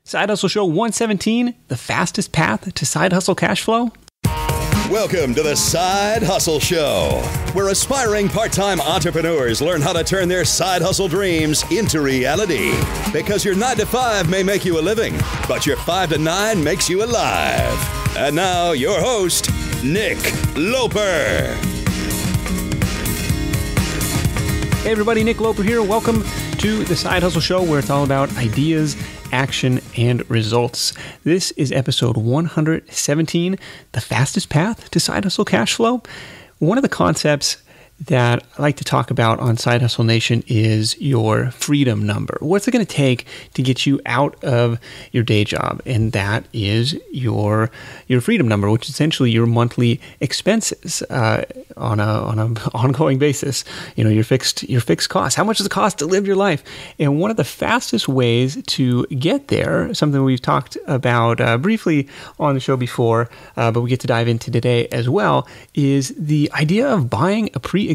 Side Hustle Show 117, the fastest path to side hustle cash flow. Welcome to the Side Hustle Show, where aspiring part-time entrepreneurs learn how to turn their side hustle dreams into reality. Because your 9 to 5 may make you a living, but your 5 to 9 makes you alive. And now, your host, Nick Loper. Hey everybody, Nick Loper here. Welcome to the Side Hustle Show, where it's all about ideas, action, and results. This is episode 117, the fastest path to side hustle cash flow. One of the concepts that I like to talk about on Side Hustle Nation is your freedom number. What's it going to take to get you out of your day job? And that is your freedom number, which is essentially your monthly expenses on an ongoing basis. You know, your fixed costs. How much does it cost to live your life? And one of the fastest ways to get there, something we've talked about briefly on the show before, but we get to dive into today as well, is the idea of buying a pre-existing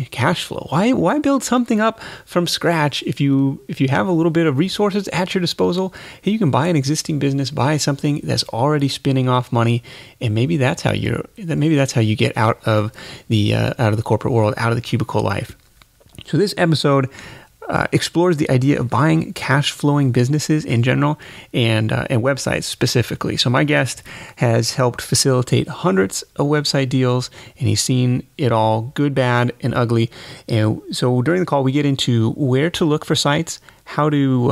cash flow. Why build something up from scratch if you have a little bit of resources at your disposal? Hey, you can buy an existing business, buy something that's already spinning off money, and maybe that's how you get out of the corporate world, out of the cubicle life. So this episode explores the idea of buying cash-flowing businesses in general and websites specifically. So my guest has helped facilitate hundreds of website deals, and he's seen it all, good, bad, and ugly. And so during the call, we get into where to look for sites, how to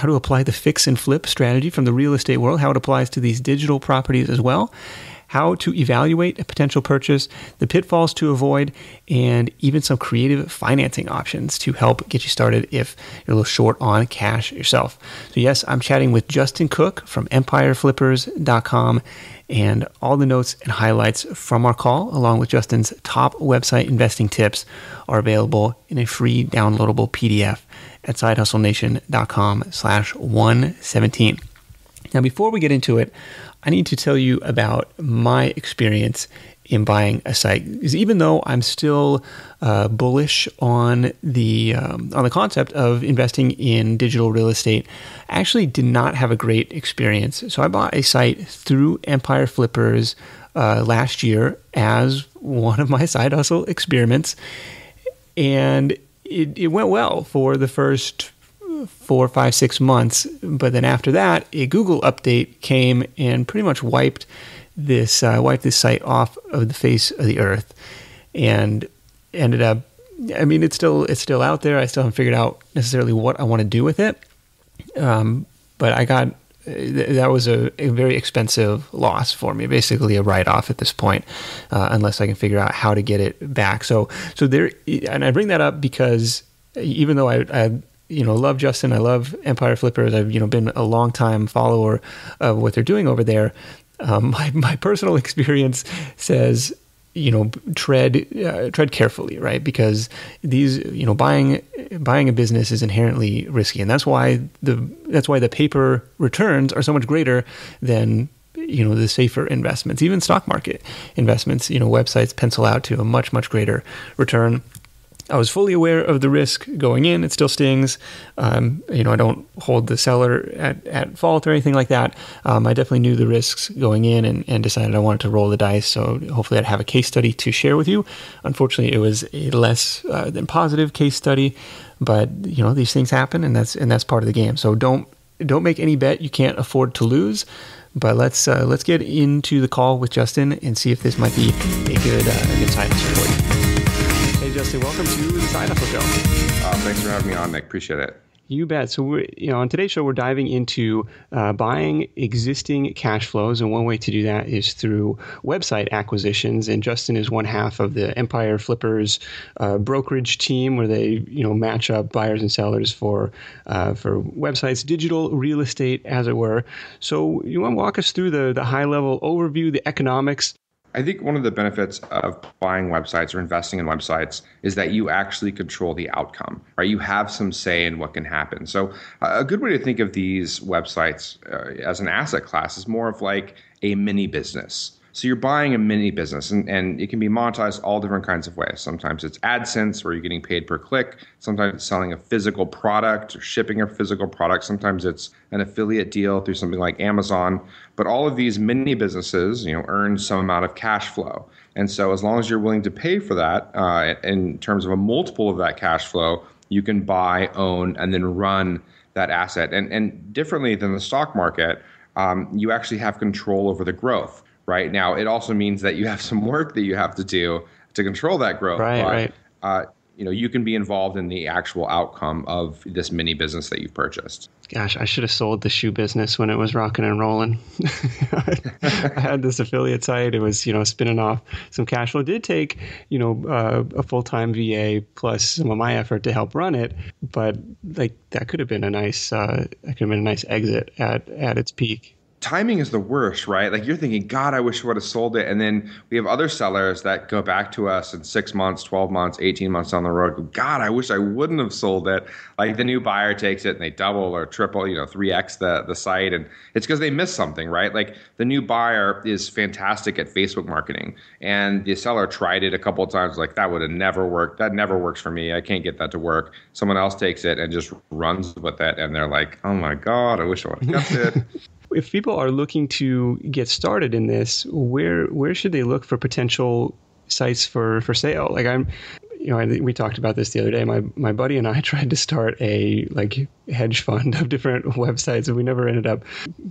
apply the fix and flip strategy from the real estate world, how it applies to these digital properties as well, how to evaluate a potential purchase, the pitfalls to avoid, and even some creative financing options to help get you started if you're a little short on cash yourself. So yes, I'm chatting with Justin Cook from EmpireFlippers.com, and all the notes and highlights from our call, along with Justin's top website investing tips, are available in a free downloadable PDF at sidehustlenation.com/117. Now, before we get into it, I need to tell you about my experience in buying a site. Because even though I'm still bullish on the concept of investing in digital real estate, I actually did not have a great experience. So I bought a site through Empire Flippers last year as one of my side hustle experiments, and it went well for the first 4, 5, 6 months, but then after that, a Google update came and pretty much wiped this site off of the face of the earth, and ended up. I mean, it's still out there. I still haven't figured out necessarily what I want to do with it, but that was a very expensive loss for me, basically a write-off at this point, unless I can figure out how to get it back. So there, and I bring that up because even though I love Justin, I love Empire Flippers, I've been a long time follower of what they're doing over there. My personal experience says, tread carefully, right? Because these, buying a business is inherently risky, and that's why the paper returns are so much greater than the safer investments. Even stock market investments, websites pencil out to a much, much greater return. I was fully aware of the risk going in. It still stings. I don't hold the seller at fault or anything like that. I definitely knew the risks going in and decided I wanted to roll the dice. So hopefully I'd have a case study to share with you. Unfortunately, it was a less than positive case study, but these things happen, and that's part of the game. So don't make any bet you can't afford to lose. But let's get into the call with Justin and see if this might be a good side hustle for you. Hey, Justin, welcome to the Side Hustle Show. Thanks for having me on, Nick. Appreciate it. You bet. So on today's show, we're diving into buying existing cash flows, and one way to do that is through website acquisitions. And Justin is one half of the Empire Flippers brokerage team, where they match up buyers and sellers for websites, digital real estate, as it were. So you want to walk us through the high level overview, the economics? I think one of the benefits of buying websites or investing in websites is that you actually control the outcome, right? You have some say in what can happen. So a good way to think of these websites as an asset class is more of like a mini business, So you're buying a mini business, and it can be monetized all different kinds of ways. Sometimes it's AdSense, where you're getting paid per click. Sometimes it's selling a physical product or shipping a physical product. Sometimes it's an affiliate deal through something like Amazon. But all of these mini businesses, earn some amount of cash flow. And so as long as you're willing to pay for that, in terms of a multiple of that cash flow, you can buy, own, and then run that asset. And differently than the stock market, you actually have control over the growth. Right now, it also means that you have some work that you have to do to control that growth. Right. You can be involved in the actual outcome of this mini business that you've purchased. Gosh, I should have sold the shoe business when it was rocking and rolling. I had this affiliate site. It was, spinning off some cash flow. It did take, a full-time VA plus some of my effort to help run it. But that could have been a nice, exit at its peak. Timing is the worst, right? Like you're thinking, God, I wish I would have sold it. And then we have other sellers that go back to us in 6 months, 12 months, 18 months down the road. Go, God, I wish I wouldn't have sold it. Like the new buyer takes it and they double or triple, 3x the site. And it's because they missed something, right? Like the new buyer is fantastic at Facebook marketing. And the seller tried it a couple of times. Like that would have never worked. That never works for me. I can't get that to work. Someone else takes it and just runs with it. And they're like, oh my God, I wish I would have kept it. If people are looking to get started in this, where should they look for potential sites for sale? Like we talked about this the other day. My buddy and I tried to start a hedge fund of different websites, and we never ended up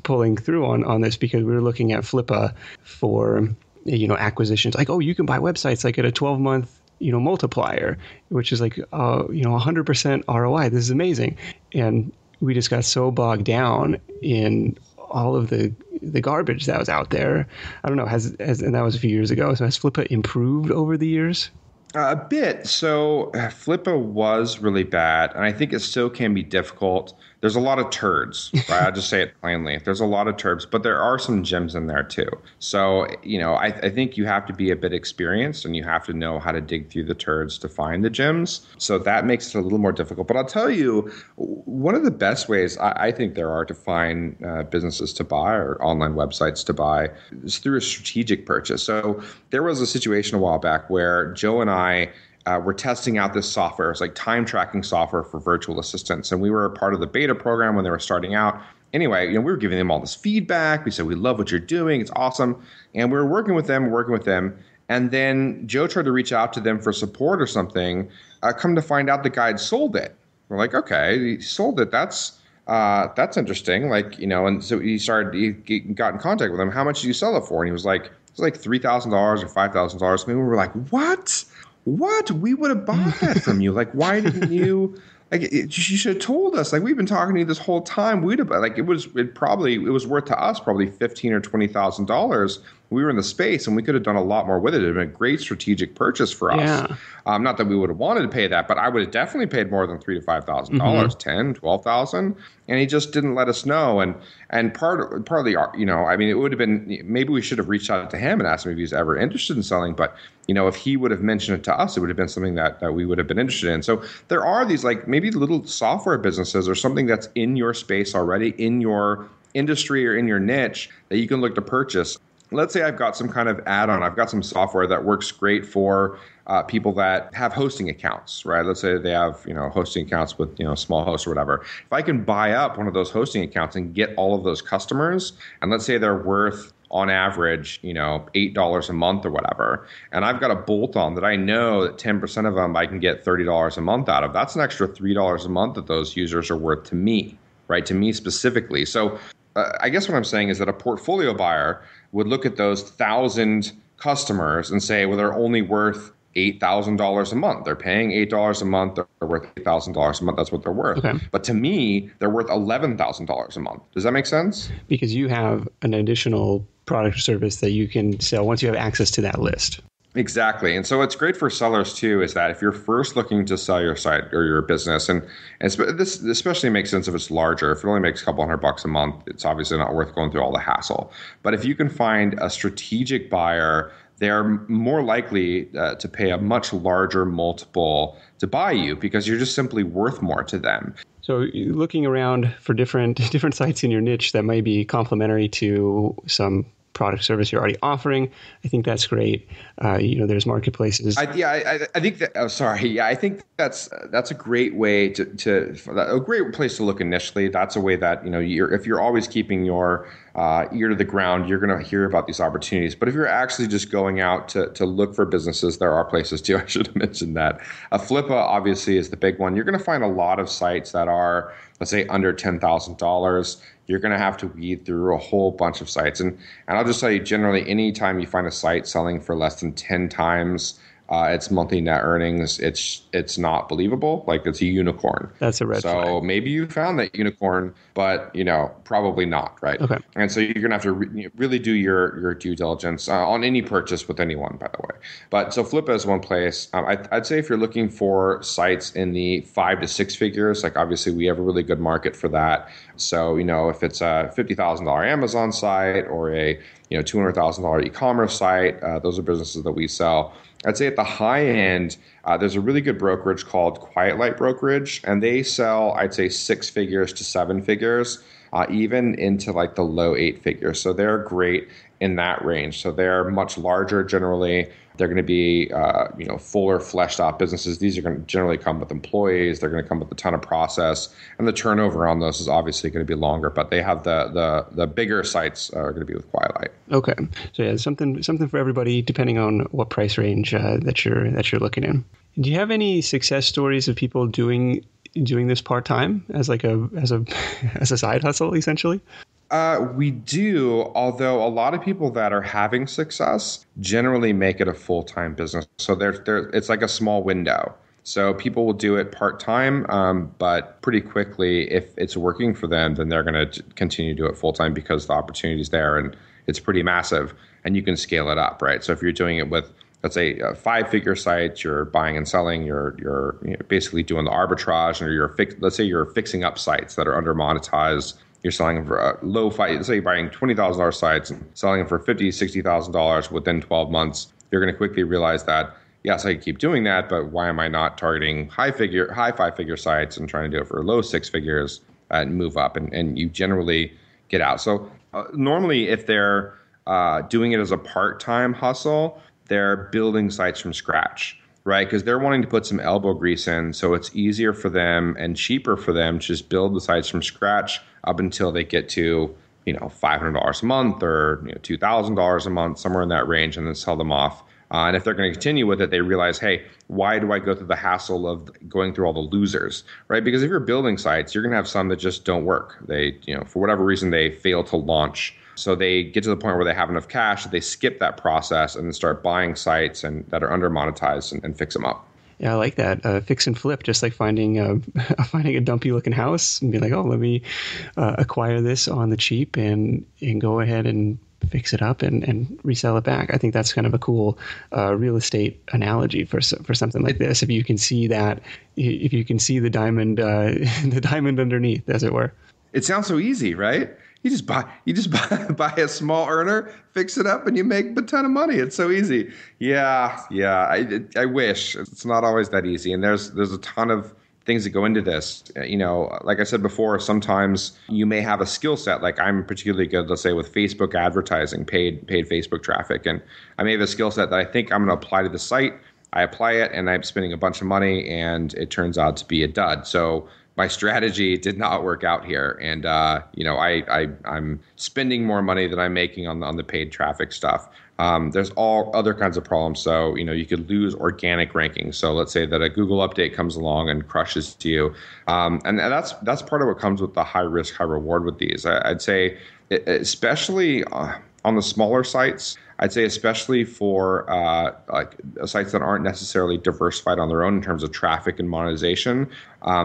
pulling through on this because we were looking at Flippa for acquisitions. Like, oh, you can buy websites like at a 12-month multiplier, which is 100% ROI. This is amazing, and we just got so bogged down in all of the garbage that was out there. I don't know, and that was a few years ago. So has Flippa improved over the years? A bit. So Flippa was really bad, and I think it still can be difficult. There's a lot of turds, right? I'll just say it plainly. There's a lot of turds, but there are some gems in there too. So, I think you have to be a bit experienced and you have to know how to dig through the turds to find the gems. So that makes it a little more difficult. But I'll tell you, one of the best ways I think there are to find businesses to buy or online websites to buy is through a strategic purchase. So there was a situation a while back where Joe and I we're testing out this software. It's like time tracking software for virtual assistants. And we were a part of the beta program when they were starting out. Anyway, we were giving them all this feedback. We said, we love what you're doing. It's awesome. And we were working with them. And then Joe tried to reach out to them for support or something. Come to find out the guy had sold it. We're like, okay, he sold it. That's interesting. And so he got in contact with him. How much did you sell it for? And he was like, it's like $3,000 or $5,000. I mean, we were like, What? We would have bought that from you. Like, why didn't you? You should have told us. Like, we've been talking to you this whole time. We'd have it was worth to us probably $15,000 or $20,000. We were in the space, and we could have done a lot more with it. It would have been a great strategic purchase for us. Yeah. Not that we would have wanted to pay that, but I would have definitely paid more than $3,000 to $5,000, $10,000, $12,000, and he just didn't let us know. And partly, it would have been maybe we should have reached out to him and asked him if he was ever interested in selling. But if he would have mentioned it to us, it would have been something that we would have been interested in. So there are these maybe little software businesses or something that's in your space already, in your industry or in your niche that you can look to purchase. Let's say I've got some kind of add-on. I've got some software that works great for people that have hosting accounts, right? Let's say they have, hosting accounts with, small hosts or whatever. If I can buy up one of those hosting accounts and get all of those customers, and let's say they're worth on average, $8 a month or whatever, and I've got a bolt-on that I know that 10% of them I can get $30 a month out of, that's an extra $3 a month that those users are worth to me, right? To me specifically. So I guess what I'm saying is that a portfolio buyer would look at those 1,000 customers and say, well, they're only worth $8,000 a month. They're paying $8 a month. They're worth $8,000 a month. That's what they're worth. Okay. But to me, they're worth $11,000 a month. Does that make sense? Because you have an additional product or service that you can sell once you have access to that list. Exactly. And so what's great for sellers too is that if you're first looking to sell your site or your business, and this especially makes sense if it's larger, if it only makes a couple $100 a month, it's obviously not worth going through all the hassle. But if you can find a strategic buyer, they're more likely to pay a much larger multiple to buy you because you're just simply worth more to them. So looking around for different sites in your niche that may be complementary to some product service you're already offering. I think that's great. There's marketplaces. I think that. Oh, sorry. Yeah, I think that's a great way a great place to look initially. That's a way that if you're always keeping your ear to the ground, you're going to hear about these opportunities. But if you're actually just going out to look for businesses, there are places too. I should have mentioned that. Flippa obviously is the big one. You're going to find a lot of sites that are, let's say, under $10,000. You're going to have to weed through a whole bunch of sites. And I'll just tell you, generally, anytime you find a site selling for less than 10 times its monthly net earnings, it's not believable. Like, it's a unicorn. That's a red flag. So maybe you found that unicorn, but probably not, right? Okay. And so you're gonna have to really do your due diligence on any purchase with anyone, by the way. But so Flippa is one place. I'd say if you're looking for sites in the 5 to 6 figures, like obviously we have a really good market for that. So if it's a $50,000 Amazon site or a $200,000 e-commerce site, those are businesses that we sell. I'd say at the high end, there's a really good brokerage called Quiet Light Brokerage, and they sell, I'd say, 6 figures to 7 figures, even into like the low 8 figures. So they're great in that range. So they're much larger generally. They're going to be, fuller, fleshed out businesses. These are going to generally come with employees. They're going to come with a ton of process, and the turnover on those is obviously going to be longer. But they have the bigger sites are going to be with Quiet Light. Okay, so yeah, something for everybody, depending on what price range that you're looking in. Do you have any success stories of people doing this part time as a side hustle, essentially? We do, although a lot of people that are having success generally make it a full-time business. So it's like a small window. So people will do it part-time, but pretty quickly, if it's working for them, then they're going to continue to do it full-time because the opportunity is there and it's pretty massive and you can scale it up, right? So if you're doing it with, let's say, a 5-figure site, you're buying and selling, you're basically doing the arbitrage, or let's say you're fixing up sites that are under monetized. You're selling them for a low fight. Let's say you're buying $20,000 sites and selling them for $50,000, $60,000 within 12 months. You're going to quickly realize that, yes, I can keep doing that, but why am I not targeting high 5-figure sites and trying to do it for low 6 figures and move up? And you generally get out. So normally, if they're doing it as a part-time hustle, they're building sites from scratch, right? Because they're wanting to put some elbow grease in, so it's easier for them and cheaper for them to just build the sites from scratch up until they get to $500 a month or $2,000 a month, somewhere in that range, and then sell them off. And if they're going to continue with it, they realize, hey, why do I go through the hassle of going through all the losers, right? Because if you're building sites, you're going to have some that just don't work. They, for whatever reason, they fail to launch. So they get to the point where they have enough cash that they skip that process and then start buying sites that are under monetized and fix them up. Yeah, I like that. Fix and flip, just like finding a dumpy looking house and be like, oh, let me acquire this on the cheap and go ahead and fix it up and resell it back. I think that's kind of a cool real estate analogy for something like this. If you can see the diamond, the diamond underneath, as it were. It sounds so easy, right? You just buy a small earner, fix it up, and you make a ton of money. It's so easy. Yeah. I wish it's not always that easy. And there's a ton of things that go into this. Like I said before, sometimes you may have a skill set. Like I'm particularly good, let's say, with Facebook advertising, paid Facebook traffic, and I may have a skill set that I think I'm going to apply to the site. I apply it, and I'm spending a bunch of money, and it turns out to be a dud. So my strategy did not work out here, and I'm spending more money than I'm making on the paid traffic stuff. There's all other kinds of problems. So you could lose organic rankings. So let's say that a Google update comes along and crushes you, and that's part of what comes with the high risk, high reward with these. I'd say, especially on the smaller sites. I'd say especially for sites that aren't necessarily diversified on their own in terms of traffic and monetization,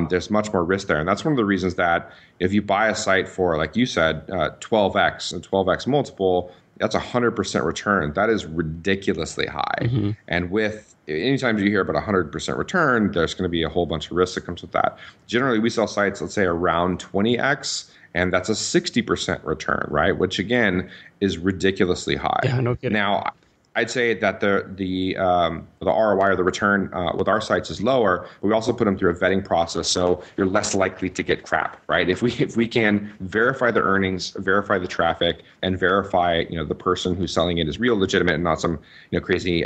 there's much more risk there. And that's one of the reasons that if you buy a site for, like you said, 12x, a 12x multiple, that's 100% return. That is ridiculously high. Mm-hmm. And anytime you hear about 100% return, there's going to be a whole bunch of risk that comes with that. Generally, we sell sites, let's say, around 20x. And that's a 60% return, right? Which, again, is ridiculously high. Yeah, no kidding. Now, I'd say that the ROI or the return with our sites is lower, but we also put them through a vetting process, so you're less likely to get crap, right? If we can verify the earnings, verify the traffic, and verify the person who's selling it is real, legitimate, and not some crazy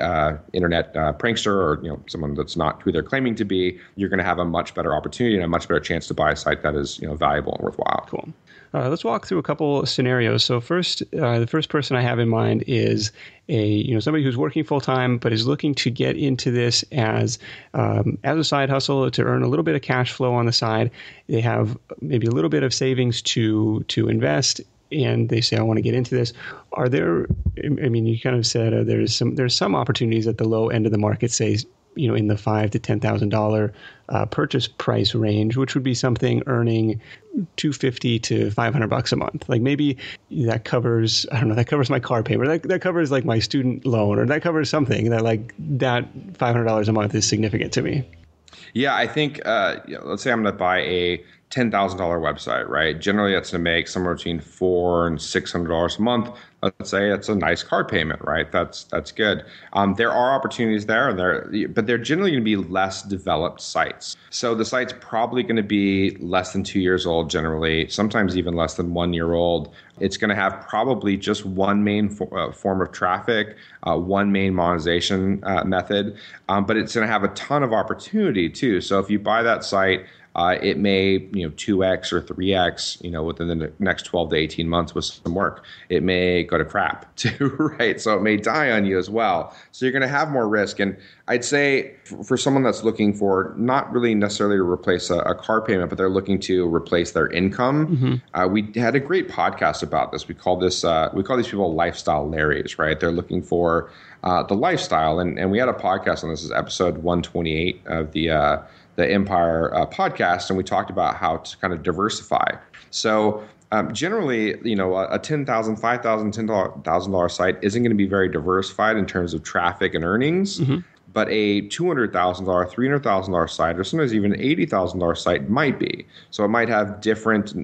internet prankster or someone that's not who they're claiming to be, you're going to have a much better opportunity and a much better chance to buy a site that is valuable and worthwhile. Cool. Let's walk through a couple scenarios. So first, the first person I have in mind is somebody who's working full time but is looking to get into this as a side hustle to earn a little bit of cash flow on the side. They have maybe a little bit of savings to invest, and they say, I want to get into this. Are there? I mean, you kind of said there's some opportunities at the low end of the market, say, in the $5,000 to $10,000 purchase price range, which would be something earning $250 to $500 a month. Like maybe that covers, I don't know, that covers my car payment. That covers like my student loan, or that covers something that that $500 a month is significant to me. Yeah, I think, let's say I'm going to buy a $10,000 website, right? Generally, that's going to make somewhere between $400 and $600 a month. Let's say it's a nice car payment, right? That's good. There are opportunities there, but they're generally going to be less developed sites. So the site's probably going to be less than 2 years old, generally, sometimes even less than 1 year old. It's going to have probably just one main form of traffic, one main monetization method, but it's going to have a ton of opportunity too. So if you buy that site, it may 2x or 3x within the next 12 to 18 months with some work. It may go to crap too, right? So it may die on you as well. So you're going to have more risk. And I'd say for someone that's looking for not really necessarily to replace a car payment, but they're looking to replace their income. Mm-hmm. We had a great podcast about this. We call these people lifestyle Larrys, right? They're looking for the lifestyle, and we had a podcast on this. Is episode 128 of the Empire podcast, and we talked about how to kind of diversify. So generally, a $10,000, $5,000, $10,000 site isn't going to be very diversified in terms of traffic and earnings. Mm-hmm. But a $200,000, $300,000 site, or sometimes even an $80,000 site might be. So it might have different,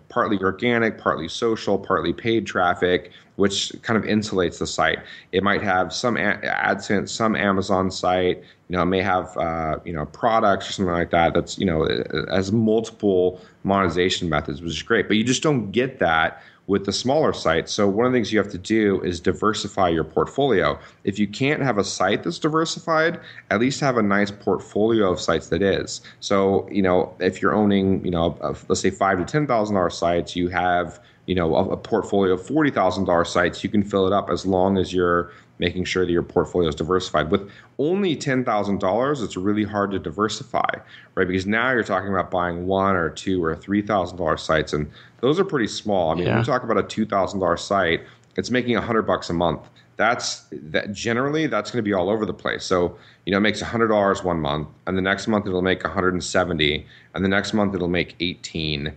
partly organic, partly social, partly paid traffic, which kind of insulates the site. It might have some AdSense, some Amazon site. It may have, products or something like that. That's, has multiple monetization methods, which is great. But you just don't get that with the smaller sites. So one of the things you have to do is diversify your portfolio. If you can't have a site that's diversified, at least have a nice portfolio of sites that is. So, if you're owning, let's say $5,000 to $10,000 sites, you have, a portfolio of $40,000 sites, you can fill it up as long as you're making sure that your portfolio is diversified. With only $10,000, it's really hard to diversify, right? Because now you're talking about buying $1,000 or $2,000 or $3,000 sites, and those are pretty small. I mean, when you talk about a $2,000 site, it's making $100 a month. Generally that's going to be all over the place. So, it makes $100 one month, and the next month it'll make $170, and the next month it'll make $18.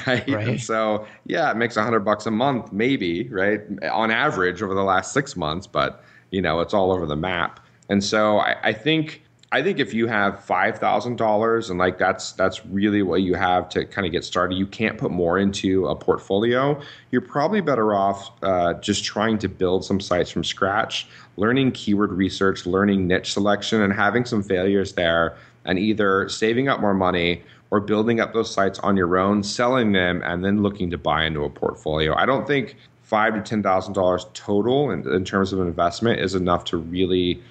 Right. And so, it makes $100 a month, maybe, right, on average over the last 6 months, but it's all over the map. And so I think if you have $5,000 and that's really what you have to kind of get started, you can't put more into a portfolio. You're probably better off just trying to build some sites from scratch, learning keyword research, learning niche selection, and having some failures there, and either saving up more money or building up those sites on your own, selling them, and then looking to buy into a portfolio. I don't think $5,000 to $10,000 total in terms of investment is enough to really,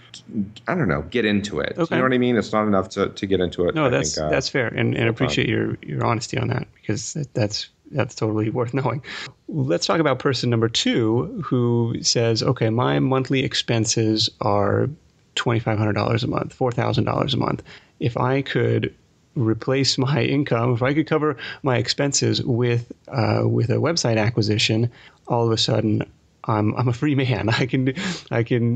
get into it. Okay. You know what I mean? It's not enough to get into it. No, that's fair, and I appreciate your honesty on that, because that's totally worth knowing. Let's talk about person number 2 who says, okay, my monthly expenses are $2,500 a month, $4,000 a month. If I could replace my income, if I could cover my expenses with a website acquisition, all of a sudden I'm a free man. I can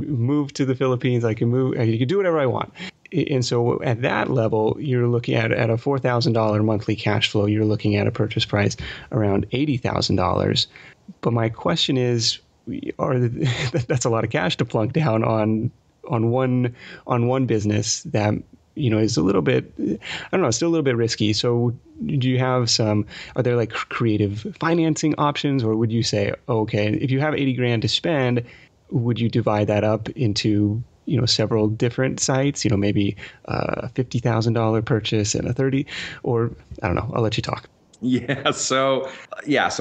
move to the Philippines. I can do whatever I want. And so at that level, you're looking at a $4,000 monthly cash flow. You're looking at a purchase price around $80,000. But my question is, that's a lot of cash to plunk down on one business that is a little bit, still a little bit risky. So do you have are there like creative financing options, or would you say, okay, if you have $80,000 to spend, would you divide that up into, several different sites, maybe a $50,000 purchase and a 30, or I don't know, I'll let you talk. So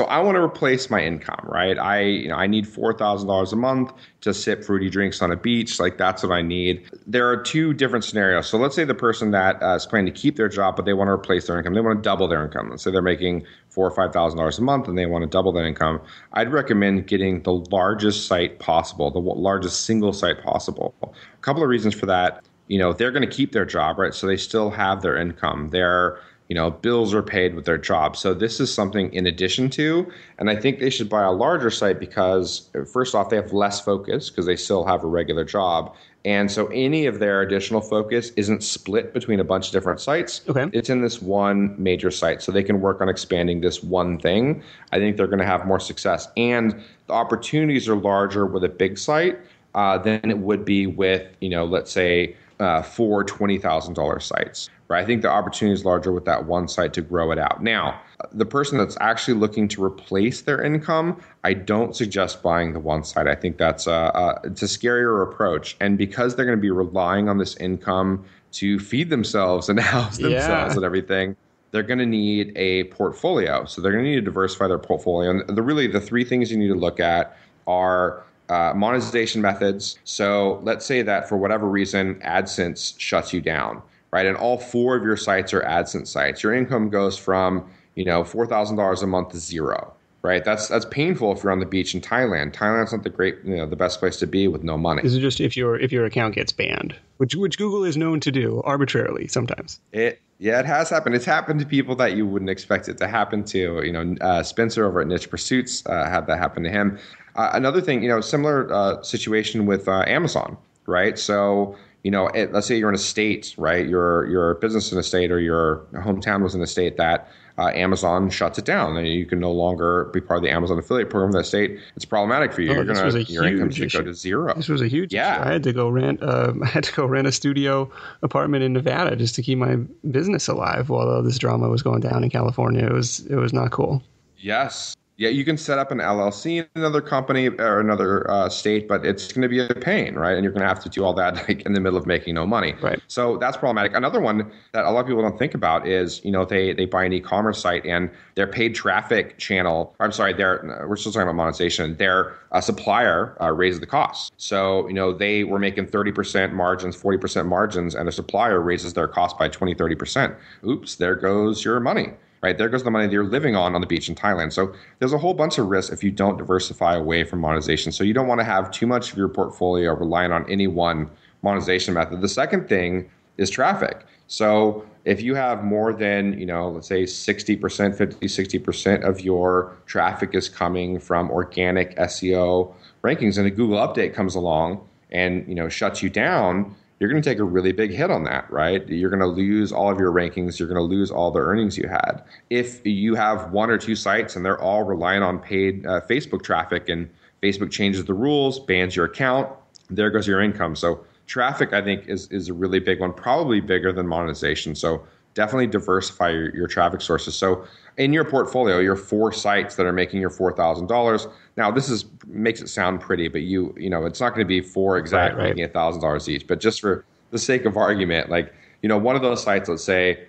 I want to replace my income, right? I need $4,000 a month to sip fruity drinks on a beach. Like, that's what I need. There are two different scenarios. So let's say the person that is planning to keep their job, but they want to replace their income. They want to double their income. Let's say they're making $4,000 or $5,000 a month and they want to double that income. I'd recommend getting the largest site possible, the largest single site possible. A couple of reasons for that. They're going to keep their job, right? So they still have their income. Bills are paid with their job. So this is something in addition to, and I think they should buy a larger site because, first off, they have less focus because they still have a regular job. And so any of their additional focus isn't split between a bunch of different sites. Okay. It's in this one major site. So they can work on expanding this one thing. I think they're going to have more success. And the opportunities are larger with a big site than it would be with, let's say, 4 $20,000 sites. Right? I think the opportunity is larger with that one site to grow it out. Now, the person that's actually looking to replace their income, I don't suggest buying the one site. I think it's a scarier approach. And because they're going to be relying on this income to feed themselves and house themselves and everything, they're going to need a portfolio. So they're going to need to diversify their portfolio. And the three things you need to look at are monetization methods. So let's say that for whatever reason, AdSense shuts you down. Right, and all 4 of your sites are AdSense sites. Your income goes from $4,000 a month to zero. Right, that's painful if you're on the beach in Thailand. Thailand's not the best place to be with no money. This is just if your account gets banned, which Google is known to do arbitrarily sometimes. It has happened. It's happened to people that you wouldn't expect it to happen to. Spencer over at Niche Pursuits had that happen to him. Another thing, similar situation with Amazon. Right, so. Let's say you're in a state, right? Your business in a state or your hometown was in a state that Amazon shuts it down, and you can no longer be part of the Amazon affiliate program in that state. It's problematic for you. Your income should go to zero. This was a huge issue. I had to go rent a studio apartment in Nevada just to keep my business alive while this drama was going down in California. It was not cool. Yes. Yeah, you can set up an LLC in another company or another state, but it's going to be a pain, right? And you're going to have to do all that in the middle of making no money. Right. So that's problematic. Another one that a lot of people don't think about is, they buy an e-commerce site and their paid traffic channel, we're still talking about monetization, their supplier raises the cost. So, they were making 30% margins, 40% margins, and their supplier raises their cost by 20, 30%. Oops, there goes your money. Right, there goes the money that you're living on the beach in Thailand. So there's a whole bunch of risks if you don't diversify away from monetization. So you don't want to have too much of your portfolio relying on any one monetization method. The second thing is traffic. So if you have more than, let's say 60%, 50-60% of your traffic is coming from organic SEO rankings, and a Google update comes along and, shuts you down, you're going to take a really big hit on that, right? You're going to lose all of your rankings. You're going to lose all the earnings you had. If you have 1 or 2 sites and they're all relying on paid Facebook traffic and Facebook changes the rules, bans your account, there goes your income. So traffic, I think, is a really big one, probably bigger than monetization. So definitely diversify your traffic sources. So in your portfolio, your 4 sites that are making your $4,000. Now, this makes it sound pretty, but it's not going to be 4 exactly making $1,000 each. But just for the sake of argument, one of those sites, let's say,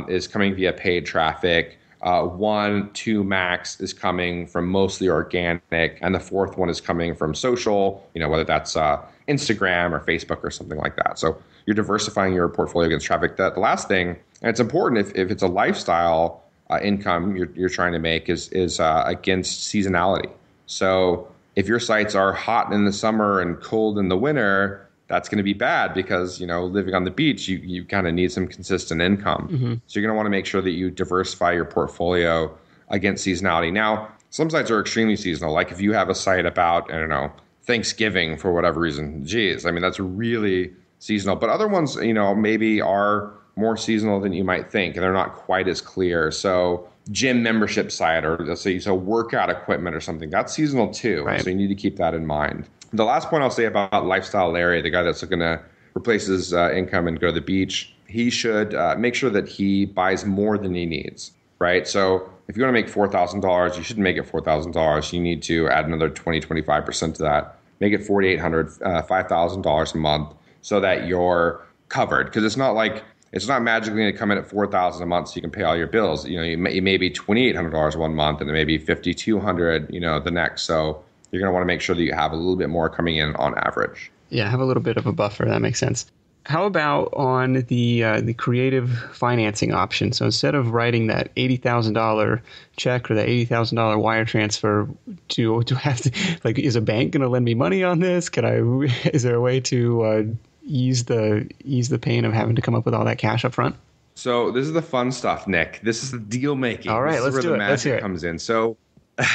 is coming via paid traffic. 1, 2 max is coming from mostly organic, and the 4th one is coming from social. Whether that's Instagram or Facebook or something like that. So you're diversifying your portfolio against traffic. The last thing, and it's important if it's a lifestyle income you're trying to make is against seasonality. So if your sites are hot in the summer and cold in the winter, that's going to be bad because, living on the beach, you kind of need some consistent income. Mm-hmm. So you're going to want to make sure that you diversify your portfolio against seasonality. Now, some sites are extremely seasonal. Like if you have a site about, Thanksgiving for whatever reason, that's really seasonal. But other ones, maybe are more seasonal than you might think, and they're not quite as clear. So gym membership site, or let's say workout equipment or something, that's seasonal too. Right. So you need to keep that in mind. The last point I'll say about Lifestyle Larry, the guy that's looking to replace his income and go to the beach, he should make sure that he buys more than he needs, right? So if you want to make $4,000, you shouldn't make it $4,000. You need to add another 20, 25% to that make it $4,800, $5,000 a month, so that you're covered. Because it's not magically going to come in at $4,000 a month so you can pay all your bills. You may be $2,800 one month, and then maybe $5,200 the next. So you're going to want to make sure that you have a little bit more coming in on average. Yeah, have a little bit of a buffer. That makes sense. How about on the creative financing option? So instead of writing that $80,000 check or that $80,000 wire transfer, to have to, like, is a bank going to lend me money on this? Is there a way to ease the pain of having to come up with all that cash up front? So this is the fun stuff, Nick. This is the deal making. All right, let's do it. This is where the magic comes in. So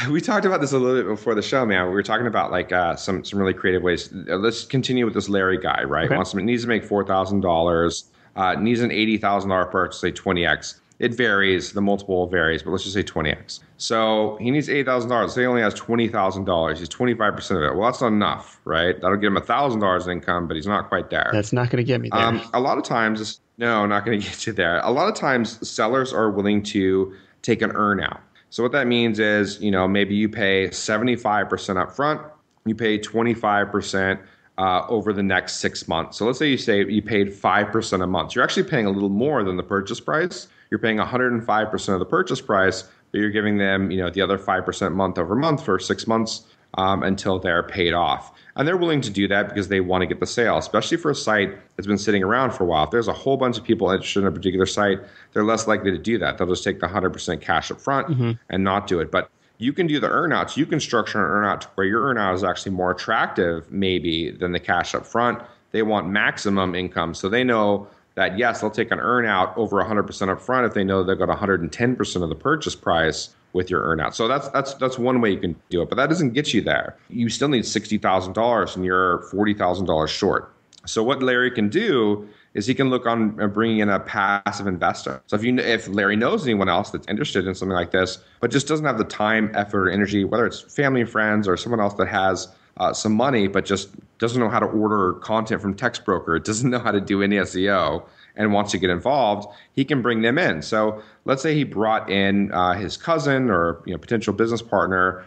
we talked about this a little bit before the show, man. We were talking about some really creative ways. Let's continue with this Larry guy, right? Okay. Needs to make $4,000, needs an $80,000 purchase, say 20x. It varies, the multiple varies, but let's just say 20x. So he needs $8,000. Say he only has $20,000. He's 25% of it. Well, that's not enough, right? That'll get him $1,000 in income, but he's not quite there. That's not going to get me there. A lot of times, no, not going to get you there. A lot of times, sellers are willing to take an earn out. So what that means is, maybe you pay 75% up front, you pay 25% over the next 6 months. So let's say you paid 5% a month. You're actually paying a little more than the purchase price. You're paying 105% of the purchase price, but you're giving them, the other 5% month over month for 6 months until they're paid off. And they're willing to do that because they want to get the sale, especially for a site that's been sitting around for a while. If there's a whole bunch of people interested in a particular site, they're less likely to do that. They'll just take the 100% cash up front and not do it. But you can do the earnouts. You can structure an earnout to where your earnout is actually more attractive maybe than the cash up front. They want maximum income. So they know that, yes, they'll take an earnout over 100% up front if they know they've got 110% of the purchase price with your earnout. So that's one way you can do it, but that doesn't get you there. You still need $60,000 and you're $40,000 short. So what Larry can do is he can look on bringing in a passive investor. So if Larry knows anyone else that's interested in something like this, but just doesn't have the time, effort, or energy, whether it's family and friends or someone else that has some money, but just doesn't know how to order content from text broker, doesn't know how to do any SEO, and wants to get involved, he can bring them in. So let's say he brought in his cousin or potential business partner.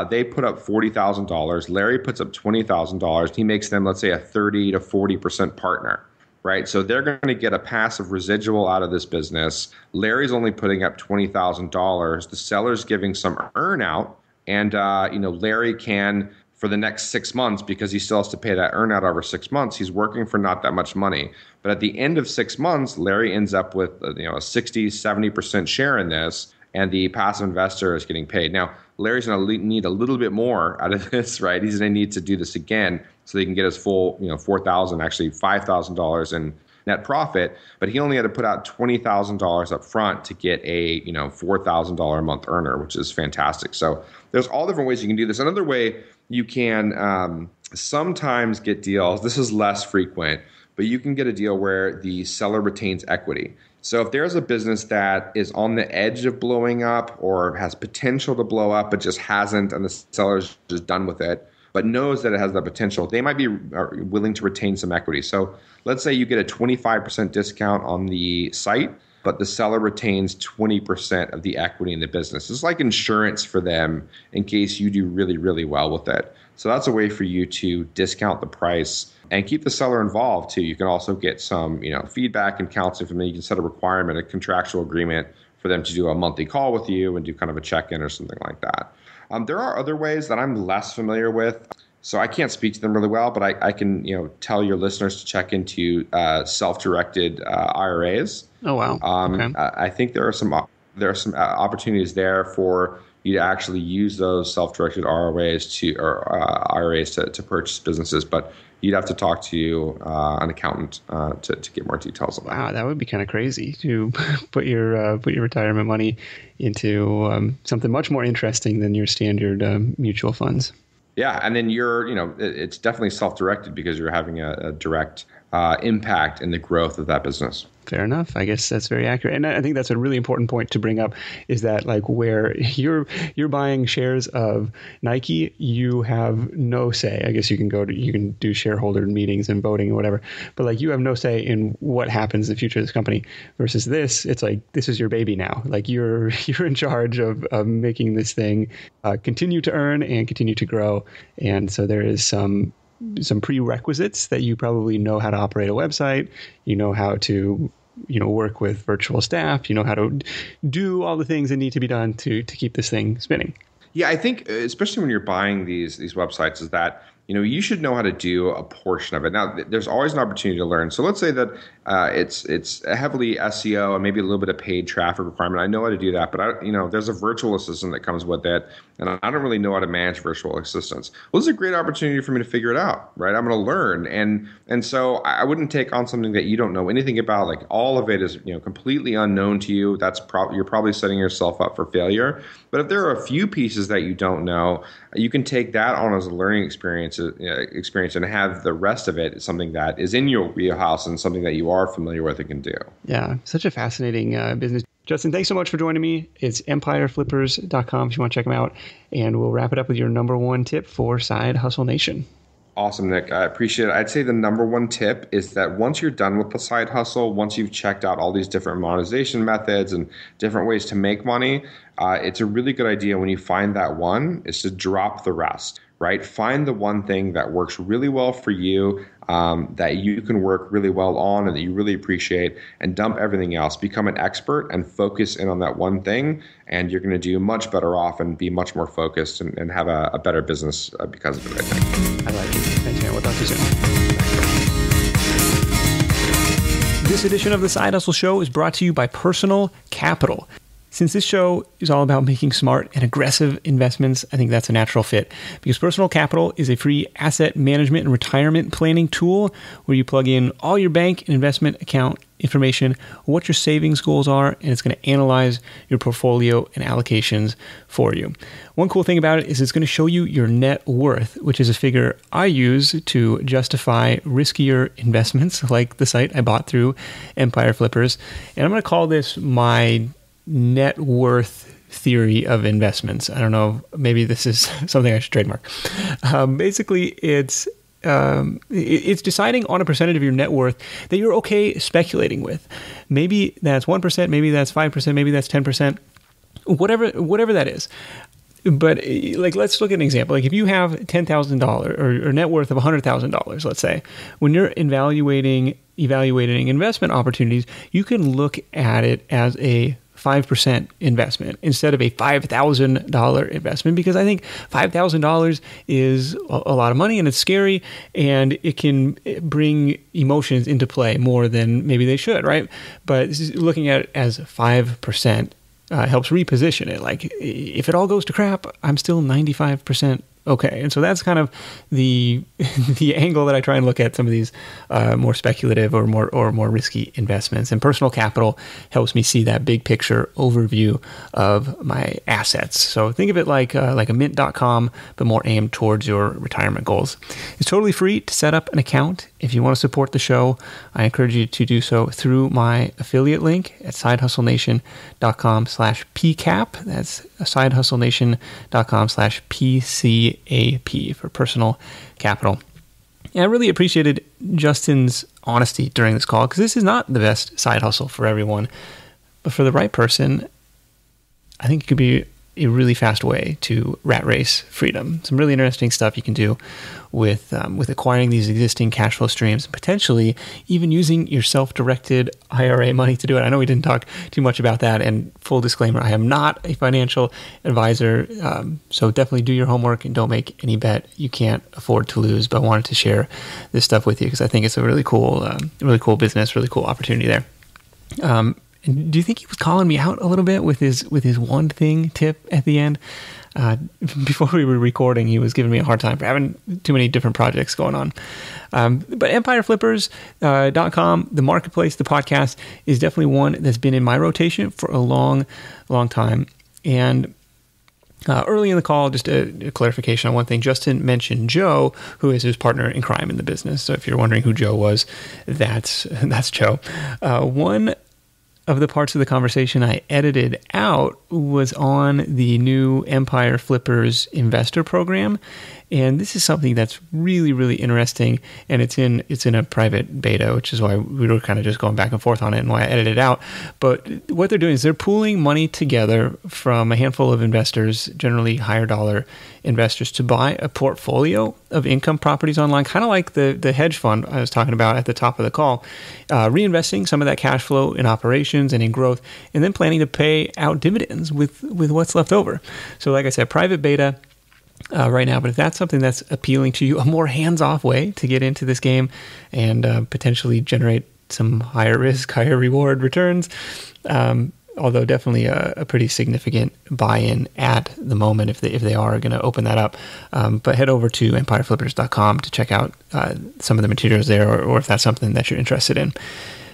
They put up $40,000. Larry puts up $20,000. He makes them, let's say, a 30 to 40% partner, right? So they're going to get a passive residual out of this business. Larry's only putting up $20,000. The seller's giving some earnout, and Larry can, for the next 6 months, because he still has to pay that earnout over 6 months, he's working for not that much money. But at the end of 6 months, Larry ends up with a 60, 70% share in this, and the passive investor is getting paid. Now, Larry's going to need a little bit more out of this, right? He's going to need to do this again so he can get his full, $4,000, actually $5,000 in net profit. But he only had to put out $20,000 up front to get a $4,000 a month earner, which is fantastic. So there's all different ways you can do this. Another way you can sometimes get deals. This is less frequent, but you can get a deal where the seller retains equity. So if there's a business that is on the edge of blowing up or has potential to blow up but just hasn't, and the seller's just done with it, but knows that it has the potential, they might be willing to retain some equity. So let's say you get a 25% discount on the site, but the seller retains 20% of the equity in the business. It's like insurance for them in case you do really, really well with it. So that's a way for you to discount the price and keep the seller involved too. You can also get some, feedback and counseling from them. You can set a requirement, a contractual agreement for them to do a monthly call with you and do kind of a check-in or something like that. There are other ways that I'm less familiar with, so I can't speak to them really well, but I can, tell your listeners to check into self-directed IRAs. Oh wow! Okay. I think there are some opportunities there for you to actually use those self-directed IRAs to purchase businesses, but you'd have to talk to an accountant to get more details on that. Wow, that would be kind of crazy to put your retirement money into something much more interesting than your standard mutual funds. Yeah, and then it's definitely self-directed because you're having a direct impact in the growth of that business. Fair enough. I guess that's very accurate. And I think that's a really important point to bring up, is that like where you're buying shares of Nike, you have no say. I guess you can do shareholder meetings and voting and whatever, but like you have no say in what happens in the future of this company. Versus this, it's like, this is your baby now. Like you're in charge of making this thing continue to earn and continue to grow. And so there is some prerequisites that you probably know how to operate a website, you know how to work with virtual staff, you know how to do all the things that need to be done to keep this thing spinning. Yeah, I think especially when you're buying these websites, is that you should know how to do a portion of it. Now, there's always an opportunity to learn. So let's say that it's a heavily SEO and maybe a little bit of paid traffic requirement. I know how to do that, but there's a virtual assistant that comes with it, and I don't really know how to manage virtual assistants. Well, this is a great opportunity for me to figure it out, right? I'm going to learn, and so I wouldn't take on something that you don't know anything about. Like all of it is completely unknown to you. You're probably setting yourself up for failure. But if there are a few pieces that you don't know, you can take that on as a learning experience and have the rest of it something that is in your wheelhouse and something that you are familiar with and can do. Yeah, such a fascinating business. Justin, thanks so much for joining me. It's empireflippers.com if you want to check them out. And we'll wrap it up with your number one tip for Side Hustle Nation. Awesome, Nick. I appreciate it. I'd say the number one tip is that once you're done with the side hustle, once you've checked out all these different monetization methods and different ways to make money, it's a really good idea when you find that one is to drop the rest, right? Find the one thing that works really well for you, that you can work really well on and that you really appreciate, and dump everything else. Become an expert and focus in on that one thing, and you're going to do much better off and be much more focused and have a better business because of it, I think. I like it. Thanks, man. We'll talk to you soon. This edition of the Side Hustle Show is brought to you by Personal Capital. Since this show is all about making smart and aggressive investments, I think that's a natural fit, because Personal Capital is a free asset management and retirement planning tool where you plug in all your bank and investment account information, what your savings goals are, and it's going to analyze your portfolio and allocations for you. One cool thing about it is it's going to show you your net worth, which is a figure I use to justify riskier investments like the site I bought through Empire Flippers. And I'm going to call this my net worth theory of investments. I don't know, maybe this is something I should trademark. Basically, it's deciding on a percentage of your net worth that you're okay speculating with. Maybe that's 1%, maybe that's 5%, maybe that's 10%, whatever that is. But like, let's look at an example. Like if you have $10,000 or net worth of $100,000, let's say, when you're evaluating investment opportunities, you can look at it as a 5% investment instead of a $5,000 investment, because I think $5,000 is a lot of money and it's scary and it can bring emotions into play more than maybe they should, right? But looking at it as 5% helps reposition it. Like if it all goes to crap, I'm still 95% okay. And so that's kind of the angle that I try and look at some of these more speculative or more risky investments. And Personal Capital helps me see that big picture overview of my assets. So think of it like a mint.com, but more aimed towards your retirement goals. It's totally free to set up an account. If you want to support the show, I encourage you to do so through my affiliate link at sidehustlenation.com/PCAP. That's sidehustlenation.com/PCAP for Personal Capital. And I really appreciated Justin's honesty during this call, because this is not the best side hustle for everyone. But for the right person, I think it could be a really fast way to rat race freedom. Some really interesting stuff you can do with acquiring these existing cash flow streams, potentially even using your self-directed IRA money to do it. I know we didn't talk too much about that, and full disclaimer, I am not a financial advisor, so definitely do your homework and don't make any bet you can't afford to lose. But I wanted to share this stuff with you because I think it's a really cool business, really cool opportunity there. And do you think he was calling me out a little bit with his one thing tip at the end? Before we were recording, he was giving me a hard time for having too many different projects going on. But empireflippers.com, the marketplace, the podcast, is definitely one that's been in my rotation for a long, long time. And Early in the call, just a clarification on one thing. Justin mentioned Joe, who is his partner in crime in the business. So if you're wondering who Joe was, that's Joe. One of the parts of the conversation I edited out was on the new Empire Flippers investor program. And this is something that's really, really interesting, and it's in a private beta, which is why we were kind of just going back and forth on it and why I edited it out. But what they're doing is they're pooling money together from a handful of investors, generally higher dollar investors, to buy a portfolio of income properties online, kind of like the hedge fund I was talking about at the top of the call, reinvesting some of that cash flow in operations and in growth, and then planning to pay out dividends with what's left over. So like I said, private beta right now, but if that's something that's appealing to you, a more hands-off way to get into this game and potentially generate some higher risk, higher reward returns, although definitely a pretty significant buy-in at the moment if they are going to open that up. But head over to empireflippers.com to check out some of the materials there, or if that's something that you're interested in.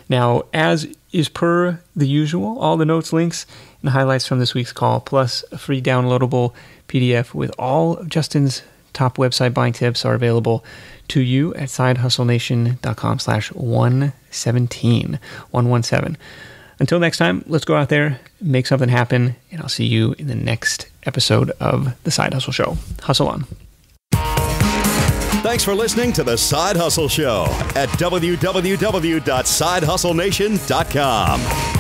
Now, as is per the usual, all the notes, links, and highlights from this week's call, plus a free downloadable PDF with all of Justin's top website buying tips are available to you at sidehustlenation.com/117. Until next time, let's go out there, make something happen, and I'll see you in the next episode of The Side Hustle Show. Hustle on. Thanks for listening to The Side Hustle Show at www.sidehustlenation.com.